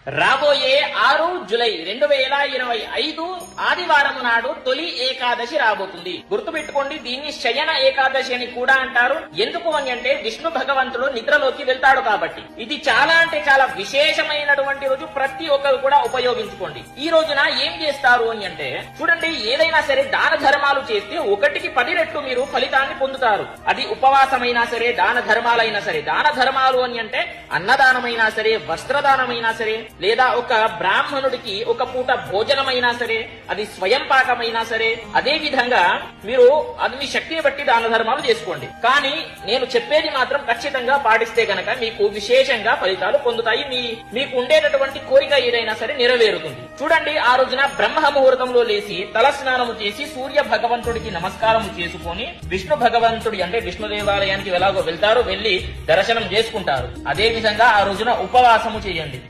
రాబోయే 6 జూలై 2025 ఆదివారం నాడు తొలి ఏకాదశి రాబోతుంది. గుర్తుపెట్టుకోండి, దీన్ని శయన ఏకాదశి అని కూడా అంటారు. ఎందుకు అని అంటే విష్ణు భగవంతుడు నిద్రలోకి వెళ్తాడు కాబట్టి. ఇది చాలా అంటే చాలా విశేషమైనటువంటి రోజు. ప్రతి ఒక్కరు కూడా ఉపయోగించుకోండి. ఈ రోజున ఏం చేస్తారు అని అంటే చూడండి, ఏదైనా సరే దాన ధర్మాలు చేస్తే 1కి 10 రెట్లు మీరు ఫలితాన్ని పొందుతారు. అది ఉపవాసమైనా సరే, దాన ధర్మాలైనా సరే. దాన ధర్మాలు అని అంటే అన్నదానమైనా సరే, వస్త్రదానమైనా సరే, లేదా ఒక బ్రాహ్మణుడికి ఒక పూట భోజనమైనా సరే, అది స్వయం పాకమైనా సరే, అదే విధంగా మీరు అది మీ శక్తిని బట్టి దాన ధర్మాలు చేసుకోండి. కానీ నేను చెప్పేది మాత్రం ఖచ్చితంగా పాటిస్తే గనక మీకు విశేషంగా ఫలితాలు పొందుతాయి. మీకు ఉండేటటువంటి కోరిక ఏదైనా సరే నెరవేరుతుంది. చూడండి, ఆ రోజున బ్రహ్మ ముహూర్తంలో లేచి తల స్నానము చేసి సూర్య భగవంతుడికి నమస్కారము చేసుకుని విష్ణు భగవంతుడి అంటే విష్ణు దేవాలయానికి ఎలాగో వెళ్తారో వెళ్లి దర్శనం చేసుకుంటారు. అదే విధంగా ఆ రోజున ఉపవాసము చేయండి.